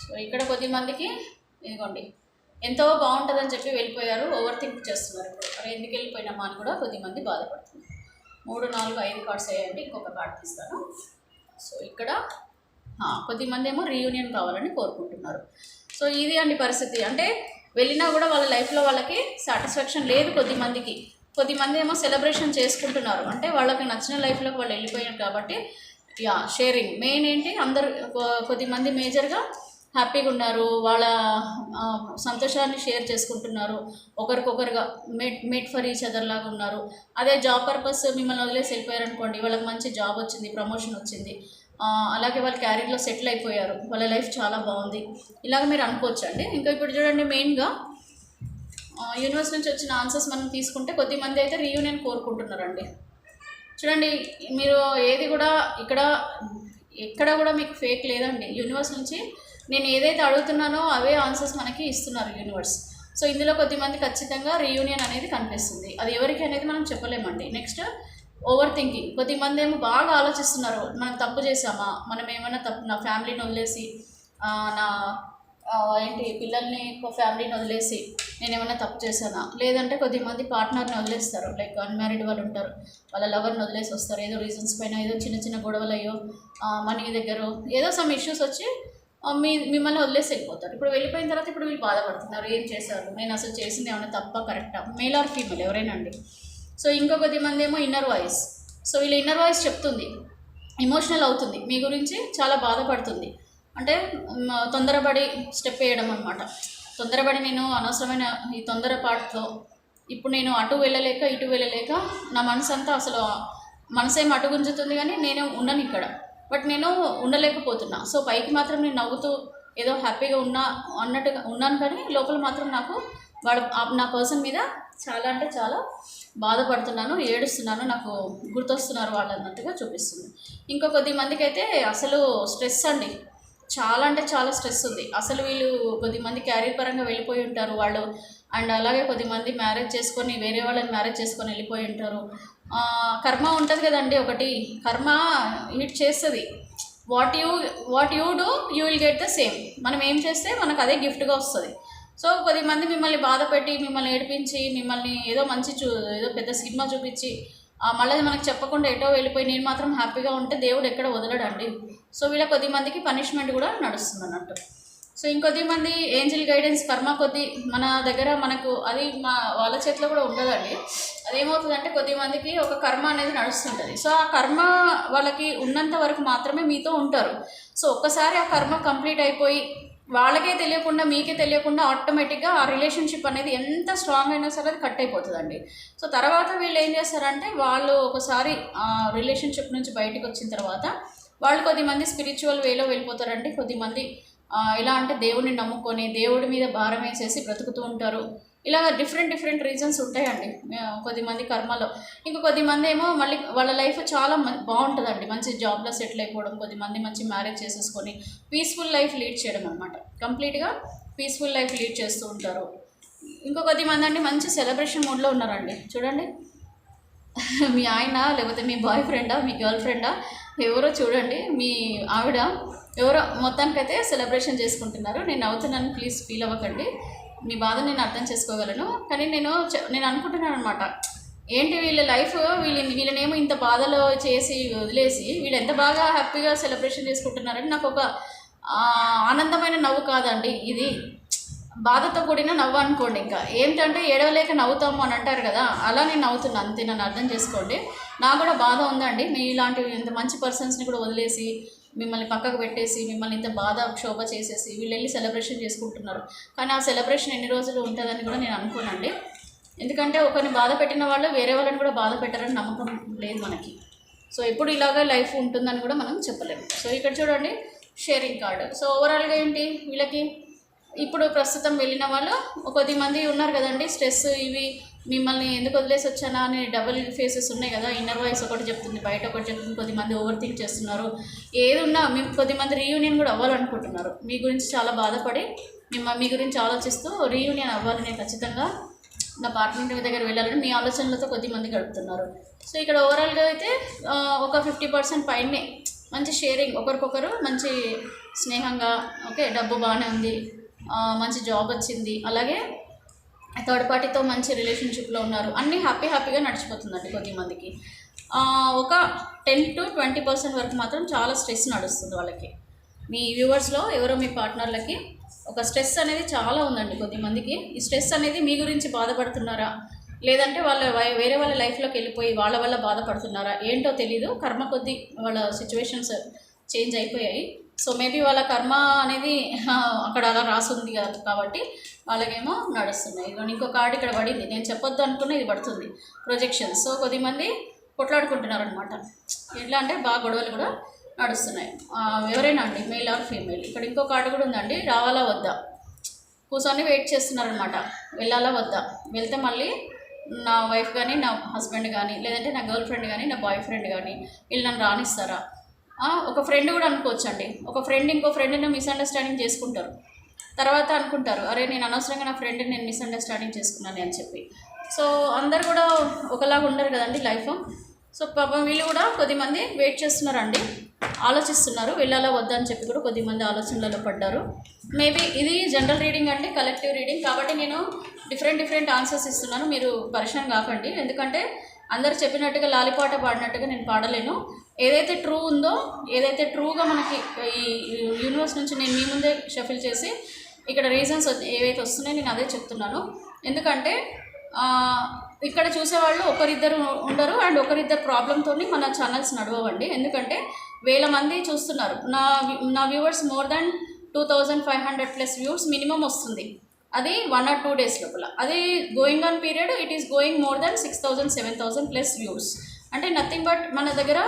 A: సో ఇక్కడ కొద్దిమందికి ఇదిగోండి ఎంతో బాగుంటుందని చెప్పి వెళ్ళిపోయారు, ఓవర్ థింక్ చేస్తున్నారు. ఇప్పుడు అరే ఎందుకు వెళ్ళిపోయినామా అని కూడా కొద్దిమంది బాధపడుతున్నారు. 3, 4, 5 కార్డ్స్ వేయండి, ఇంకొక కార్డ్ తీస్తాను. సో ఇక్కడ కొద్దిమంది ఏమో రీయూనియన్ కావాలని కోరుకుంటున్నారు. సో ఇది అండి పరిస్థితి. అంటే వెళ్ళినా కూడా వాళ్ళ లైఫ్లో వాళ్ళకి సాటిస్ఫాక్షన్ లేదు. కొద్దిమంది ఏమో సెలబ్రేషన్ చేసుకుంటున్నారు, అంటే వాళ్ళకి నచ్చిన లైఫ్లోకి వాళ్ళు వెళ్ళిపోయారు కాబట్టి షేరింగ్ మెయిన్ ఏంటి. అందరు కొద్దిమంది మేజర్గా హ్యాపీగా ఉన్నారు, వాళ్ళ సంతోషాన్ని షేర్ చేసుకుంటున్నారు, ఒకరికొకరుగా మేట్ ఫర్ ఈచ్ అదర్ లాగా ఉన్నారు. అదే జాబ్ పర్పస్ మిమ్మల్ని వదిలేసి వెళ్ళిపోయారు అనుకోండి, వాళ్ళకి మంచి జాబ్ వచ్చింది, ప్రమోషన్ వచ్చింది, అలాగే వాళ్ళు క్యారియర్లో సెటిల్ అయిపోయారు, వాళ్ళ లైఫ్ చాలా బాగుంది, ఇలాగ మీరు అనుకోవచ్చు అండి. ఇంకా ఇప్పుడు చూడండి మెయిన్గా యూనివర్స్ నుంచి వచ్చిన ఆన్సర్స్ మనం తీసుకుంటే కొద్దిమంది అయితే రీయూనియన్ కోరుకుంటున్నారండి. చూడండి మీరు ఏది కూడా ఎక్కడ కూడా మీకు ఫేక్ లేదండి. యూనివర్స్ నుంచి నేను ఏదైతే అడుగుతున్నానో అవే ఆన్సర్స్ మనకి ఇస్తున్నారు యూనివర్స్. సో ఇందులో కొద్దిమంది ఖచ్చితంగా రీయూనియన్ అనేది కనిపిస్తుంది, అది ఎవరికి అనేది మనం చెప్పలేమండి. నెక్స్ట్ ఓవర్ థింకింగ్, కొద్దిమంది ఏమో బాగా ఆలోచిస్తున్నారు, మనం తప్పు చేసామా, మనం ఏమైనా తప్పు, నా ఫ్యామిలీని వదిలేసి నా పిల్లల్ని ఫ్యామిలీని వదిలేసి నేను ఏమైనా తప్పు చేశానా, లేదంటే కొద్దిమంది పార్ట్నర్ని వదిలేస్తారు, లైక్ అన్మ్యారీడ్ వాళ్ళు ఉంటారు, వాళ్ళ లవర్ని వదిలేసి వస్తారు ఏదో రీజన్స్ పైన, ఏదో చిన్న చిన్న గొడవలు అయ్యో మనీ దగ్గర ఏదో సమ్ ఇష్యూస్ వచ్చి మిమ్మల్ని వదిలేసి వెళ్ళిపోతారు. ఇప్పుడు వెళ్ళిపోయిన తర్వాత ఇప్పుడు వీళ్ళు బాధపడుతున్నారు, ఏం చేశారు, నేను అసలు చేసింది ఏమైనా తప్ప కరెక్టా, మేల్ ఆర్ ఫీమేల్ ఎవరైనా అండి. సో ఇంకో కొద్దిమంది ఏమో ఇన్నర్ వాయిస్. సో వీళ్ళ ఇన్నర్ వాయిస్ చెప్తుంది, ఎమోషనల్ అవుతుంది, మీ గురించి చాలా బాధపడుతుంది, అంటే తొందరపడి స్టెప్ వేయడం అనమాట. తొందరపడి నేను అనవసరమైన ఈ తొందరపాటుతో ఇప్పుడు నేను అటు వెళ్ళలేక ఇటు వెళ్ళలేక నా మనసు అంతా అసలు మనసేం అటు గుంజుతుంది కానీ నేను ఉన్నాను ఇక్కడ, బట్ నేను ఉండలేకపోతున్నా. సో పైకి మాత్రం నేను నవ్వుతూ ఏదో హ్యాపీగా అన్నట్టుగా ఉన్నాను, కానీ లోపల మాత్రం నాకు నా పర్సన్ మీద చాలా అంటే చాలా బాధపడుతున్నాను, ఏడుస్తున్నాను, నాకు గుర్తొస్తున్నారు వాళ్ళు అన్నట్టుగా చూపిస్తుంది. ఇంకో కొద్దిమందికి అయితే అసలు స్ట్రెస్ అండి, చాలా అంటే చాలా స్ట్రెస్ ఉంది. అసలు వీళ్ళు కొద్దిమంది క్యారీర్ పరంగా వెళ్ళిపోయి ఉంటారు వాళ్ళు, అండ్ అలాగే కొద్దిమంది మ్యారేజ్ చేసుకొని వేరే వాళ్ళని మ్యారేజ్ చేసుకొని వెళ్ళిపోయి ఉంటారు. కర్మ ఉంటుంది కదండి, ఒకటి కర్మ హిట్ చేస్తుంది. What you do you will get the same. మనం ఏం చేస్తే మనకు అదే గిఫ్ట్గా వస్తుంది. సో కొద్దిమంది మిమ్మల్ని బాధ పెట్టి మిమ్మల్ని ఏడిపించి మిమ్మల్ని ఏదో ఏదో పెద్ద సినిమా చూపించి మళ్ళీ మనకు చెప్పకుండా ఎటో వెళ్ళిపోయి నేను మాత్రం హ్యాపీగా ఉంటే దేవుడు ఎక్కడ వదలడండి. సో వీళ్ళ కొద్దిమందికి పనిష్మెంట్ కూడా నడుస్తుంది అన్నట్టు. సో ఇంకొద్దిమంది ఏంజిల్ గైడెన్స్ కర్మ కొద్ది మన దగ్గర మనకు అది వాళ్ళ చేతిలో కూడా ఉండదండి. అదేమవుతుందంటే కొద్దిమందికి ఒక కర్మ అనేది నడుస్తుంటుంది. సో ఆ కర్మ వాళ్ళకి ఉన్నంత వరకు మాత్రమే మీతో ఉంటారు. సో ఒక్కసారి ఆ కర్మ కంప్లీట్ అయిపోయి వాళ్ళకే తెలియకుండా మీకే తెలియకుండా ఆటోమేటిక్గా ఆ రిలేషన్షిప్ అనేది ఎంత స్ట్రాంగ్ అయినా సరే అది కట్ అయిపోతుందండి. సో తర్వాత వీళ్ళు ఏం చేస్తారంటే వాళ్ళు ఒకసారి ఆ రిలేషన్షిప్ నుంచి బయటకు వచ్చిన తర్వాత వాళ్ళు కొద్దిమంది స్పిరిచువల్ వేలో వెళ్ళిపోతారండి. కొద్దిమంది ఎలా అంటే దేవుడిని నమ్ముకొని దేవుడి మీద భారం వేసేసి బ్రతుకుతూ ఉంటారు. ఇలా డిఫరెంట్ రీజన్స్ ఉంటాయండి కొద్దిమంది కర్మలో. ఇంకా కొద్దిమంది ఏమో మళ్ళీ వాళ్ళ లైఫ్ చాలా బాగుంటుందండి, మంచి జాబ్లో సెటిల్ అయిపోవడం, కొద్దిమంది మంచి మ్యారేజ్ చేసేసుకొని పీస్ఫుల్ లైఫ్ లీడ్ చేయడం అనమాట. కంప్లీట్గా పీస్ఫుల్ లైఫ్ లీడ్ చేస్తూ ఉంటారు. ఇంకో కొద్దిమంది అండి మంచి సెలబ్రేషన్ మూడ్లో ఉన్నారండి. చూడండి మీ ఆయన లేకపోతే మీ బాయ్ ఫ్రెండా మీ గర్ల్ ఫ్రెండా ఎవరో చూడండి, మీ ఆవిడ ఎవరో మొత్తానికైతే సెలబ్రేషన్ చేసుకుంటున్నారు. నేను నవ్వుతున్నాను, ప్లీజ్ ఫీల్ అవ్వకండి. మీ బాధ నేను అర్థం చేసుకోగలను. కానీ నేను అనుకుంటున్నాను అనమాట, ఏంటి వీళ్ళ లైఫ్, వీళ్ళనేమో ఇంత బాధలో చేసి వదిలేసి వీళ్ళు ఎంత బాగా హ్యాపీగా సెలబ్రేషన్ చేసుకుంటున్నారని నాకు ఒక ఆనందమైన నవ్వు కాదండి ఇది, బాధతో కూడిన నవ్వు అనుకోండి. ఇంకా ఏంటంటే ఏడవలేక నవ్వుతాము అని అంటారు కదా, అలా నేను నవ్వుతున్నాను అంతే, నన్ను అర్థం చేసుకోండి. నాకు కూడా బాధ ఉందండి, మీ ఇలాంటి ఇంత మంచి పర్సన్స్ని కూడా వదిలేసి మిమ్మల్ని పక్కకు పెట్టేసి మిమ్మల్ని ఇంత బాధ క్షోభ చేసేసి వీళ్ళు వెళ్ళి సెలబ్రేషన్ చేసుకుంటున్నారు. కానీ ఆ సెలబ్రేషన్ ఎన్ని రోజులు ఉంటుందని కూడా నేను అనుకోనండి. ఎందుకంటే ఒకరిని బాధ పెట్టిన వాళ్ళు వేరే వాళ్ళని కూడా బాధ పెట్టారని నమ్మకం లేదు మనకి. సో ఎప్పుడు ఇలాగే లైఫ్ ఉంటుందని కూడా మనం చెప్పలేము. సో ఇక్కడ చూడండి షేరింగ్ కార్డు. సో ఓవరాల్గా ఏంటి వీళ్ళకి ఇప్పుడు ప్రస్తుతం వెళ్ళిన వాళ్ళు కొద్దిమంది ఉన్నారు కదండి, స్ట్రెస్ ఇవి మిమ్మల్ని ఎందుకు వదిలేసి వచ్చానా అని డబుల్ ఫేసెస్ ఉన్నాయి కదా, ఇన్నర్ వాయిస్ ఒకటి చెప్తుంది, బయట ఒకటి చెప్తుంది. కొద్దిమంది ఓవర్ థింక్ చేస్తున్నారు. ఏది ఉన్నా మేము కొద్దిమంది రీయూనియన్ కూడా అవ్వాలనుకుంటున్నారు. మీ గురించి చాలా బాధపడి మీ గురించి ఆలోచిస్తూ రీయూనియన్ అవ్వాలని ఖచ్చితంగా నా పార్ట్నర్ దగ్గర వెళ్ళాలని మీ ఆలోచనలతో కొద్దిమంది గడుపుతున్నారు. సో ఇక్కడ ఓవరాల్గా అయితే ఒక 50% పైనే మంచి షేరింగ్, ఒకరికొకరు మంచి స్నేహంగా, ఓకే డబ్బు బాగానే ఉంది, మంచి జాబ్ వచ్చింది, అలాగే థర్డ్ పార్టీతో మంచి రిలేషన్షిప్లో ఉన్నారు, అన్నీ హ్యాపీగా నడిచిపోతుందండి. కొద్దిమందికి ఒక 10 to 20% వరకు మాత్రం చాలా స్ట్రెస్ నడుస్తుంది వాళ్ళకి. మీ వ్యూవర్స్లో ఎవరో మీ పార్ట్నర్లకి ఒక స్ట్రెస్ అనేది చాలా ఉందండి కొద్దిమందికి. ఈ స్ట్రెస్ అనేది మీ గురించి బాధపడుతున్నారా, లేదంటే వేరే వాళ్ళ లైఫ్లోకి వెళ్ళిపోయి వాళ్ళ వల్ల బాధపడుతున్నారా ఏంటో తెలీదు. కర్మ కొద్దీ వాళ్ళ సిచ్యువేషన్స్ చేంజ్ అయిపోయాయి. సో మేబీ వాళ్ళ కర్మ అనేది అక్కడ అలా రాసుంది కాబట్టి వాళ్ళకేమో నడుస్తున్నాయి. ఇంకో కార్డు ఇక్కడ పడింది, నేను చెప్పొద్దు అనుకున్న ఇది పడుతుంది, ప్రొజెక్షన్స్. సో కొద్దిమంది కొట్లాడుకుంటున్నారు అనమాట. ఎట్లా అంటే బాగా గొడవలు కూడా నడుస్తున్నాయి. ఎవరైనా అండి, మేల్ ఆర్ ఫీమేల్. ఇక్కడ ఇంకో కార్డు కూడా ఉందండి, రావాలా వద్దా కూర్చొని వెయిట్ చేస్తున్నారనమాట, వెళ్ళాలా వద్దా, వెళ్తే మళ్ళీ నా వైఫ్ కానీ నా హస్బెండ్ కానీ లేదంటే నా గర్ల్ ఫ్రెండ్ కానీ నా బాయ్ ఫ్రెండ్ కానీ వీళ్ళు నన్ను రానిస్తారా. ఒక ఫ్రెండ్ కూడా అనుకోవచ్చు అండి, ఒక ఫ్రెండ్ ఇంకో ఫ్రెండ్ని మిస్అండర్స్టాండింగ్ చేసుకుంటారు, తర్వాత అనుకుంటారు అరే నేను అనవసరంగా నా ఫ్రెండ్ని నేను మిస్అండర్స్టాండింగ్ చేసుకున్నాను అని చెప్పి. సో అందరు కూడా ఒకలాగా ఉండరు కదండి లైఫ్. సో పాపం వీళ్ళు కూడా కొద్దిమంది వెయిట్ చేస్తున్నారండి, ఆలోచిస్తున్నారు వెళ్ళాలా వద్దా అని చెప్పి కూడా కొద్దిమంది ఆలోచనలలో పడ్డారు. మేబీ ఇది జనరల్ రీడింగ్ అండి, కలెక్టివ్ రీడింగ్ కాబట్టి నేను డిఫరెంట్ ఆన్సర్స్ ఇస్తున్నాను. మీరు పరిశాన్ కాకండి, ఎందుకంటే అందరు చెప్పినట్టుగా లాలిపాట పాడినట్టుగా నేను పాడలేను. ఏదైతే ట్రూ ఉందో, ఏదైతే ట్రూగా మనకి ఈ యూనివర్స్ నుంచి నేను మీ ముందే షఫిల్ చేసి ఇక్కడ రీజన్స్ ఏవైతే వస్తున్నాయో నేను అదే చెప్తున్నాను. ఎందుకంటే ఇక్కడ చూసేవాళ్ళు ఒకరిద్దరు ఉండరు, అండ్ ఒకరిద్దరు ప్రాబ్లంతో మన ఛానల్స్ నడవండి. ఎందుకంటే వేల మంది చూస్తున్నారు. నా viewers more than 2500+ views minimum వస్తుంది, అది 1 or 2 days లోపల. అది going on period it is going more than 6000 7000+ views. అంటే నథింగ్ బట్ మన దగ్గర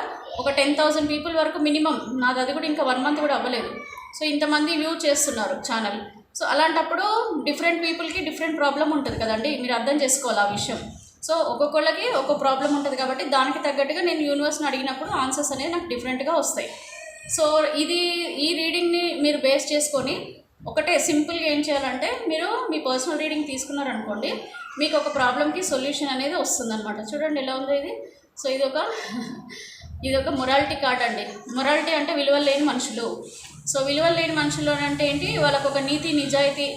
A: ఒక 10,000 people వరకు మినిమం, నాది అది కూడా ఇంకా 1 month కూడా అవ్వలేదు. సో ఇంతమంది వ్యూ చేస్తున్నారు ఛానల్. సో అలాంటప్పుడు డిఫరెంట్ పీపుల్కి డిఫరెంట్ ప్రాబ్లం ఉంటుంది కదండి, మీరు అర్థం చేసుకోవాలి ఆ విషయం. సో ఒక్కొక్కళ్ళకి ఒక్కో ప్రాబ్లం ఉంటుంది కాబట్టి దానికి తగ్గట్టుగా నేను యూనివర్స్ని అడిగినప్పుడు ఆన్సర్స్ అనేవి నాకు డిఫరెంట్గా వస్తాయి. సో ఈ రీడింగ్ని మీరు బేస్ చేసుకొని ఒకటే సింపుల్గా ఏం చేయాలంటే, మీరు మీ పర్సనల్ రీడింగ్ తీసుకున్నారనుకోండి, మీకు ఒక ప్రాబ్లంకి సొల్యూషన్ అనేది వస్తుందన్నమాట. చూడండి ఎలా ఉందో ఇది. సో ఇది ఒక మొరాలిటీ కార్డ్ అండి. మొరాలిటీ అంటే విలువలు లేని మనుషులు. సో విలువలు లేని మనుషులు అంటే ఏంటి, వాళ్ళకు ఒక నీతి నిజాయితీ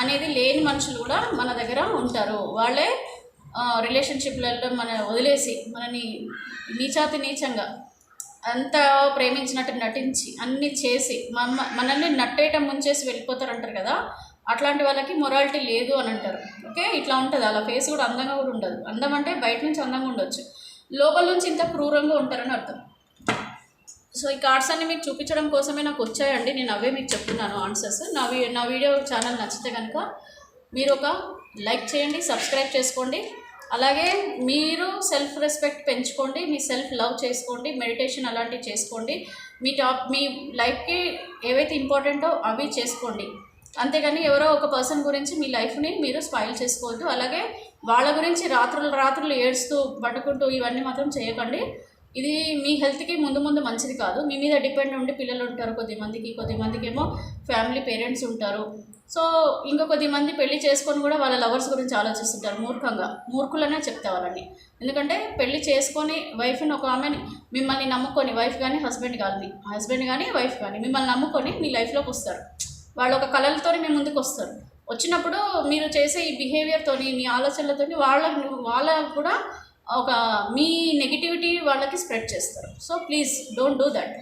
A: అనేది లేని మనుషులు కూడా మన దగ్గర ఉంటారు. వాళ్ళే రిలేషన్షిప్లలో వదిలేసి మనని నీచంగా అంతా ప్రేమించినట్టు నటించి అన్నీ చేసి మనల్ని నట్టేయటం ముంచేసి వెళ్ళిపోతారంటారు కదా, అట్లాంటి వాళ్ళకి మొరాలిటీ లేదు అని అంటారు. ఓకే, ఇట్లా ఉంటుంది. అలా ఫేస్ కూడా అందంగా కూడా ఉండదు. అందం అంటే బయట నుంచి అందంగా ఉండొచ్చు, లోపల నుంచి ఇంత క్రూరంగా ఉంటారని అర్థం. సో ఈ కార్డ్స్ అన్ని మీకు చూపించడం కోసమే నాకు వచ్చాయండి, నేను అవే మీకు చెప్తున్నాను ఆన్సర్స్. నా వీడియో ఛానల్ నచ్చితే కనుక మీరు ఒక లైక్ చేయండి, సబ్స్క్రైబ్ చేసుకోండి. అలాగే మీరు సెల్ఫ్ రెస్పెక్ట్ పెంచుకోండి, మీ సెల్ఫ్ లవ్ చేసుకోండి, మెడిటేషన్ అలాంటివి చేసుకోండి. మీ లైఫ్కి ఏవైతే ఇంపార్టెంటో అవి చేసుకోండి. అంతేగాని ఎవరో ఒక పర్సన్ గురించి మీ లైఫ్ని మీరు స్పాయిల్ చేసుకోవద్దు. అలాగే వాళ్ళ గురించి రాత్రులు ఏడుస్తూ పట్టుకుంటూ ఇవన్నీ మాత్రం చేయకండి. ఇది మీ హెల్త్కి ముందు ముందు మంచిది కాదు. మీ మీద డిపెండ్ ఉండి పిల్లలు ఉంటారు కొద్దిమందికి ఏమో ఫ్యామిలీ పేరెంట్స్ ఉంటారు. సో ఇంకా కొద్దిమంది పెళ్లి చేసుకొని కూడా వాళ్ళ లవర్స్ గురించి ఆలోచిస్తుంటారు మూర్ఖులనే చెప్తే వాళ్ళని. ఎందుకంటే పెళ్లి చేసుకొని వైఫ్ని ఒక ఆమెని మిమ్మల్ని నమ్ముకొని వైఫ్ కానీ హస్బెండ్ కానీ వైఫ్ కానీ మిమ్మల్ని నమ్ముకొని మీ లైఫ్లోకి వస్తారు. వాళ్ళు ఒక కళలతో మీ ముందుకు వస్తారు. వచ్చినప్పుడు మీరు చేసే ఈ బిహేవియర్తోని మీ ఆలోచనలతోని వాళ్ళకు కూడా ఒక మీ నెగిటివిటీ వాళ్ళకి స్ప్రెడ్ చేస్తారు. So please don't do that.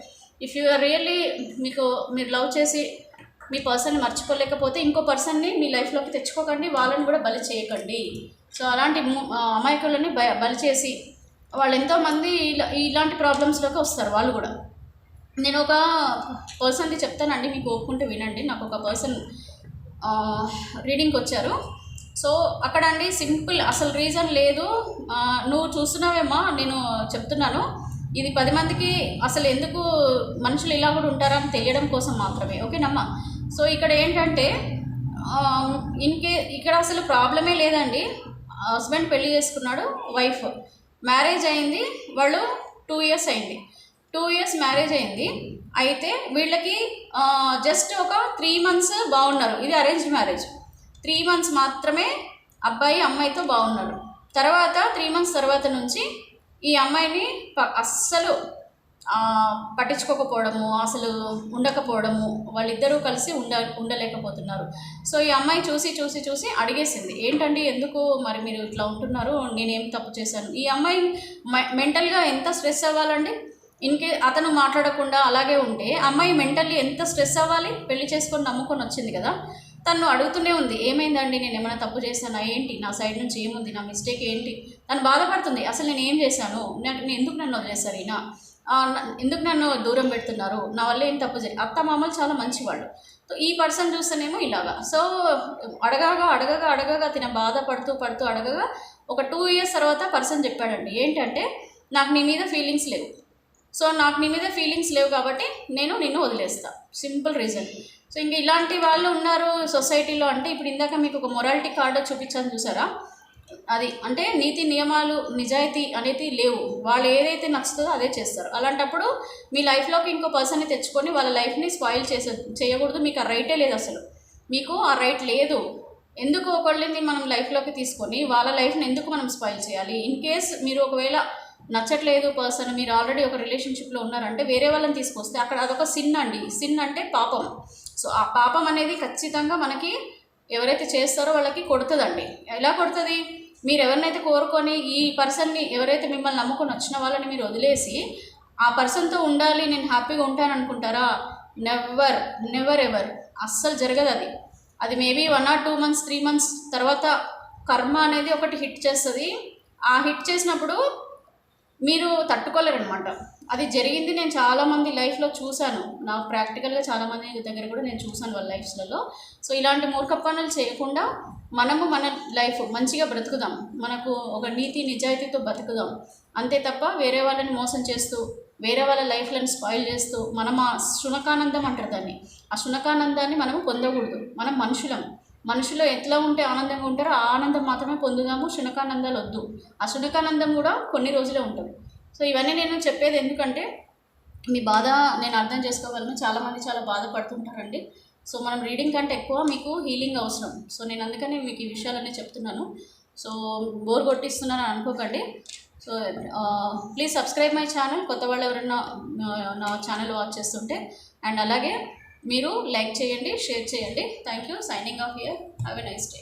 A: If you are really మీరు లవ్ చేసి మీ పర్సన్ని మర్చిపోలేకపోతే ఇంకో పర్సన్ని మీ లైఫ్లోకి తెచ్చుకోకండి, వాళ్ళని కూడా బలి చేయకండి. సో అలాంటి అమాయకులని బలి చేసి వాళ్ళు ఎంతోమంది ఇలాంటి ప్రాబ్లమ్స్లోకి వస్తారు వాళ్ళు కూడా. నేను ఒక పర్సన్ది చెప్తానండి, మీకు ఒప్పుకుంటే వినండి. నాకు ఒక పర్సన్ రీడింగ్కి వచ్చారు. సో అక్కడ అండి సింపుల్, అసలు రీజన్ లేదు. నువ్వు చూస్తున్నావేమా, నేను చెప్తున్నాను ఇది 10 మందికి అసలు ఎందుకు మనుషులు ఇలా కూడా ఉంటారా అని తెలియడం కోసం మాత్రమే, ఓకేనమ్మా. సో ఇక్కడ ఏంటంటే ఇక్కడ అసలు ప్రాబ్లమే లేదండి. హస్బెండ్ పెళ్లి చేసుకున్నాడు, వైఫ్ మ్యారేజ్ అయింది, వాళ్ళు 2 years అయింది. 2 years మ్యారేజ్ అయింది. అయితే వీళ్ళకి జస్ట్ ఒక 3 months బాగున్నారు. ఇది అరేంజ్డ్ మ్యారేజ్. 3 months మాత్రమే అబ్బాయి అమ్మాయితో బాగున్నారు. తర్వాత 3 months తర్వాత నుంచి ఈ అమ్మాయిని అస్సలు పట్టించుకోకపోవడము, అసలు ఉండకపోవడము, వాళ్ళిద్దరూ కలిసి ఉండలేకపోతున్నారు. సో ఈ అమ్మాయి చూసి అడిగేసింది, ఏంటండి ఎందుకు మరి మీరు ఇట్లా ఉంటున్నారు, నేనేం తప్పు చేశాను. ఈ అమ్మాయి మెంటల్గా ఎంత స్ట్రెస్ అవ్వాలండి. అతను మాట్లాడకుండా అలాగే ఉంటే అమ్మాయి మెంటల్లీ ఎంత స్ట్రెస్ అవ్వాలి. పెళ్లి చేసుకొని నమ్ముకొని వచ్చింది కదా. తను అడుగుతూనే ఉంది, ఏమైందండి, నేను ఏమైనా తప్పు చేశానా, ఏంటి నా సైడ్ నుంచి ఏముంది, నా మిస్టేక్ ఏంటి. తను బాధపడుతుంది, అసలు నేను ఏం చేశాను, ఎందుకు నన్ను వదిలేశారు, ఎందుకు నన్ను దూరం పెడుతున్నారు, నా వల్ల ఏం తప్పు అత్త మామలు చాలా మంచివాళ్ళు. సో ఈ పర్సన్ చూస్తేనేమో ఇలాగా. సో అడగగా తిన బాధపడుతూ అడగగా ఒక 2 years తర్వాత పర్సన్ చెప్పాడండి, ఏంటంటే నాకు నీ మీద ఫీలింగ్స్ లేవు. సో నాకు నీ మీద ఫీలింగ్స్ లేవు కాబట్టి నేను నిన్ను వదిలేస్తా, సింపుల్ రీజన్. సో ఇంకా ఇలాంటి వాళ్ళు ఉన్నారు సొసైటీలో. అంటే ఇప్పుడు ఇందాక మీకు ఒక మొరాలిటీ కార్డు చూపించాను చూసారా, అది అంటే నీతి నియమాలు నిజాయితీ అనేది లేవు. వాళ్ళు ఏదైతే నచ్చుతుందో అదే చేస్తారు. అలాంటప్పుడు మీ లైఫ్లోకి ఇంకో పర్సన్ని తెచ్చుకొని వాళ్ళ లైఫ్ని స్పాయిల్ చేయకూడదు. మీకు ఆ రైటే లేదు, అసలు మీకు ఆ రైట్ లేదు. ఎందుకు ఒకళ్ళని మనం లైఫ్లోకి తీసుకొని వాళ్ళ లైఫ్ని ఎందుకు మనం స్పాయిల్ చేయాలి. ఇన్ కేస్ మీరు ఒకవేళ నచ్చట్లేదు పర్సన్, మీరు ఆల్రెడీ ఒక రిలేషన్షిప్లో ఉన్నారంటే వేరే వాళ్ళని తీసుకొస్తే అక్కడ అదొక సిన్ అండి. సిన్ అంటే పాపం. సో ఆ పాపం అనేది ఖచ్చితంగా మనకి ఎవరైతే చేస్తారో వాళ్ళకి కొడుతుందండి. ఎలా కొడుతుంది, మీరు ఎవరినైతే కోరుకొని ఈ పర్సన్ని ఎవరైతే మిమ్మల్ని నమ్ముకొని వచ్చిన వాళ్ళని మీరు వదిలేసి ఆ పర్సన్తో ఉండాలి, నేను హ్యాపీగా ఉంటాను అనుకుంటారా, నెవర్ ఎవర్ అస్సలు జరగదు. అది మేబీ 1 or 2 months 3 months తర్వాత కర్మ అనేది ఒకటి హిట్ చేస్తుంది. ఆ హిట్ చేసినప్పుడు మీరు తట్టుకోలేరనమాట. అది జరిగింది, నేను చాలామంది లైఫ్లో చూశాను. నాకు ప్రాక్టికల్గా చాలామంది దగ్గర కూడా నేను చూశాను వాళ్ళ లైఫ్స్లలో. సో ఇలాంటి మూర్ఖ పనులు చేయకుండా మనము మన లైఫ్ మంచిగా బ్రతుకుదాం, మనకు ఒక నీతి నిజాయితీతో బతుకుదాం. అంతే తప్ప వేరే వాళ్ళని మోసం చేస్తూ వేరే వాళ్ళ లైఫ్లను స్పాయిల్ చేస్తూ మనం ఆ శునకానందం అంటారు దాన్ని, ఆ శునకానందాన్ని మనము పొందకూడదు. మనం మనుషులు ఎట్లా ఉంటే ఆనందంగా ఉంటారో ఆ ఆనందం మాత్రమే పొందుదాము, శునకానందాలు వద్దు. ఆ శునకానందం కూడా కొన్ని రోజులే ఉంటుంది. సో ఇవన్నీ నేను చెప్పేది ఎందుకంటే మీ బాధ నేను అర్థం చేసుకోగలను. చాలామంది చాలా బాధపడుతుంటారండి. సో మనం రీడింగ్ కంటే ఎక్కువ మీకు హీలింగ్ అవసరం. సో నేను అందుకని మీకు ఈ విషయాలన్నీ చెప్తున్నాను. సో బోర్ కొట్టిస్తున్నాను అనుకోకండి. So please subscribe my channel. కొత్త వాళ్ళు ఎవరైనా నా ఛానల్ వాచ్ చేస్తుంటే, అండ్ అలాగే మీరు లైక్ చేయండి, షేర్ చేయండి. Thank you. Signing off here. Have a nice day.